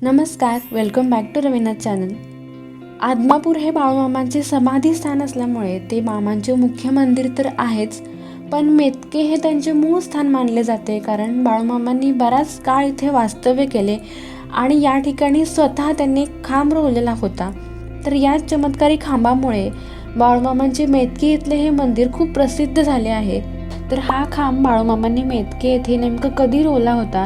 नमस्कार, welcome back to Raveena channel. Adamapur हे बाळूमामांचे समाधी स्थान असल्यामुळे ते मामांचे मुख्य मंदिर तर आहेच, पण मेतके हे त्यांचे मूळ स्थान मानले जाते. कारण बाळूमामांनी बराच काळ इथे वास्तव्य केले आणि या ठिकाणी स्वतः त्यांनी खांब रोवलेला होता. तर या चमत्कारी खांबामुळे बाळूमामांचे मेतके इथले हे मंदिर खूप प्रसिद्ध झाले आहे. तर हा खांब बाळूमामांनी मेतके येथे नेमकं कधी रोवला होता,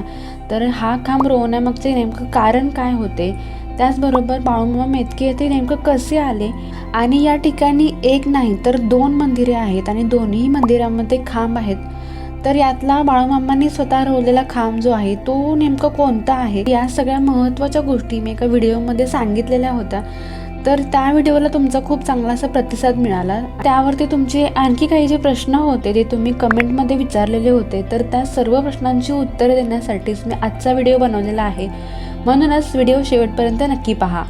तर हा खांब रोवण्यामागचे नेमकं कारण काय होते, त्याचबरोबर बाळूमामा मेतके येथे नेमकं कसे आले आणि या ठिकाणी एक नाही तर 2 मंदिरे आहेत आणि दोन्ही मंदिरामध्ये खांब आहेत. तर यातला बाळूमामांनी स्वतः रोवलेला खांब जो आहे तो नेमका कोणता आहे, या सगळ्या महत्त्वाच्या गोष्टी मी एका व्हिडिओमध्ये सांगितलेल्या होत्या. तर त्या व्हिडिओला तुमचा खूप चांगला असा प्रतिसाद मिळाला. त्यावरती तुमचे आणखी काही जे प्रश्न होते ते तुम्ही कमेंटमध्ये विचारलेले होते, तर त्या सर्व प्रश्नांची उत्तरे देण्यासाठीच मी आजचा व्हिडिओ बनवलेला आहे. म्हणूनच व्हिडिओ शेवटपर्यंत नक्की पहा.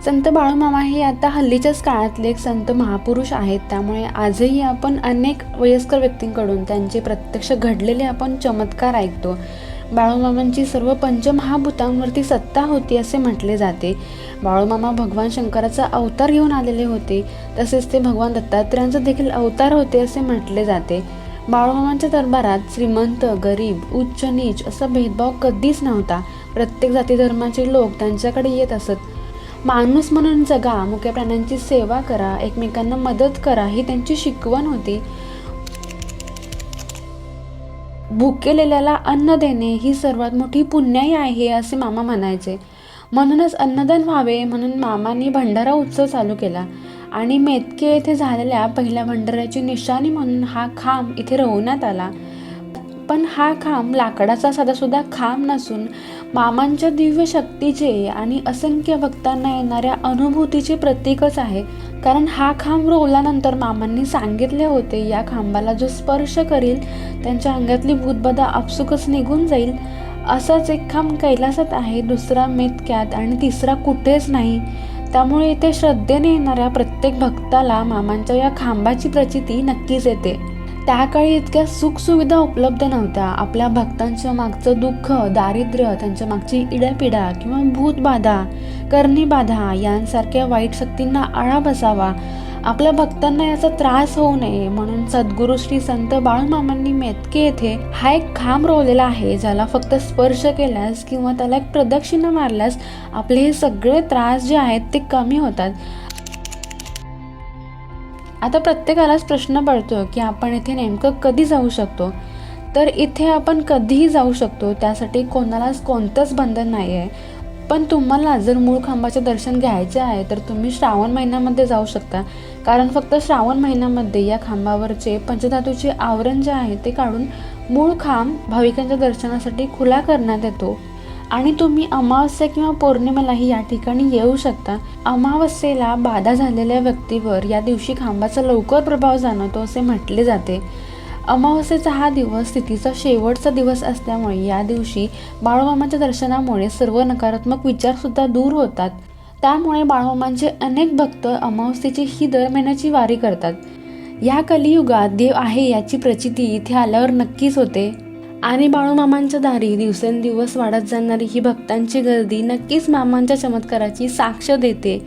संत बाळूमामा हे आता हल्लीच्याच काळातले एक संत महापुरुष आहेत. त्यामुळे आजही आपण अनेक वयस्कर व्यक्तींकडून त्यांचे प्रत्यक्ष घडलेले आपण चमत्कार ऐकतो. बाळूमामांची सर्व पंचमहाभूतांवरती सत्ता होती असे म्हटले जाते. बाळूमामा भगवान शंकराचा अवतार घेऊन आलेले होते, तसेच ते भगवान दत्तात्रयांचा देखील अवतार होते असे म्हटले जाते. बाळूमामांच्या दरबारात श्रीमंत गरीब उच्च नीच असा भेदभाव कधीच नव्हता. प्रत्येक जाती धर्माचे लोक त्यांच्याकडे येत असत. माणूस म्हणून जगा, मुक्या प्राण्यांची सेवा करा, एकमेकांना मदत करा ही त्यांची शिकवण होती. भुकेलेल्याला अन्न देणे ही सर्वात मोठी पुण्याई आहे असे मामा म्हणायचे. म्हणूनच अन्नदान व्हावे म्हणून मामांनी भंडारा उत्सव चालू केला आणि मेतके येथे झालेल्या पहिल्या भंडाऱ्याची निशाणी म्हणून हा खांब इथे रोवण्यात आला. पण हा खांब लाकडाचा साधासुद्धा खांब नसून मामांच्या दिव्य शक्तीचे आणि असंख्य भक्तांना येणाऱ्या अनुभूतीचे प्रतीकच आहे. कारण हा खांब रोवल्यानंतर मामांनी सांगितले होते, या खांबाला जो स्पर्श करील त्यांच्या अंगातली भूतबाधा आपसुकच निघून जाईल. असाच एक खांब कैलासात आहे, दुसरा मेतक्यात आणि तिसरा कुठेच नाही. त्यामुळे इथे श्रद्धेने येणाऱ्या प्रत्येक भक्ताला मामांच्या या खांबाची प्रचिती नक्कीच येते. त्या काळी इतक्या सुखसुविधा उपलब्ध नव्हत्या. आपल्या भक्तांच्या मागचं दुःख, दारिद्र्य, त्यांच्या मागची इडापिडा किंवा भूतबाधा, करणीबाधा यांसारख्या वाईट शक्तींना आळा बसावा, आपल्या भक्तांना याचा त्रास होऊ नये म्हणून सद्गुरू श्री संत बाळूमामांनी मेतके येथे हा एक खांब रोवलेला आहे, ज्याला फक्त स्पर्श केल्यास किंवा त्याला एक प्रदक्षिणा मारल्यास आपले हे सगळे त्रास जे आहेत ते कमी होतात. आता प्रत्येकालाच प्रश्न पडतो की आपण इथे नेमकं कधी जाऊ शकतो. तर इथे आपण कधीही जाऊ शकतो, त्यासाठी कोणालाच कोणतंच बंधन नाही आहे. पण तुम्हाला जर मूळ खांबाचे दर्शन घ्यायचे आहे तर तुम्ही श्रावण महिन्यामध्ये जाऊ शकता. कारण फक्त श्रावण महिन्यामध्ये या खांबावरचे पंचधातूचे आवरण जे आहे ते काढून मूळ खांब भाविकांच्या दर्शनासाठी खुला करण्यात येतो. आणि तुम्ही अमावस्या किंवा पौर्णिमेलाही या ठिकाणी येऊ शकता. अमावस्येला बाधा झालेल्या व्यक्तीवर या दिवशी खांबाचा लवकर प्रभाव जाणवतो असे म्हटले जाते. अमावस्येचा हा दिवस तिथीचा शेवटचा दिवस असल्यामुळे या दिवशी बाळूमामाच्या दर्शनामुळे सर्व नकारात्मक विचारसुद्धा दूर होतात. त्यामुळे बाळूमामांचे अनेक भक्त अमावस्येची ही दर महिन्याची वारी करतात. या कलियुगात देव आहे याची प्रचिती इथे आल्यावर नक्कीच होते. आणि बाळूमामांच्या दारी दिवसेंदिवस वाढत जाणारी ही भक्तांची गर्दी नक्कीच मामांच्या चमत्काराची साक्ष देते.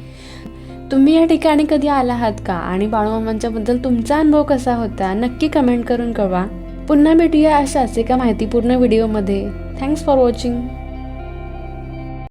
तुम्ही या ठिकाणी कधी आला आहात का आणि बाळूमामांच्याबद्दल तुमचा अनुभव कसा होता नक्की कमेंट करून कळवा. पुन्हा भेटूया अशाच एका माहितीपूर्ण व्हिडिओमध्ये. Thanks for watching.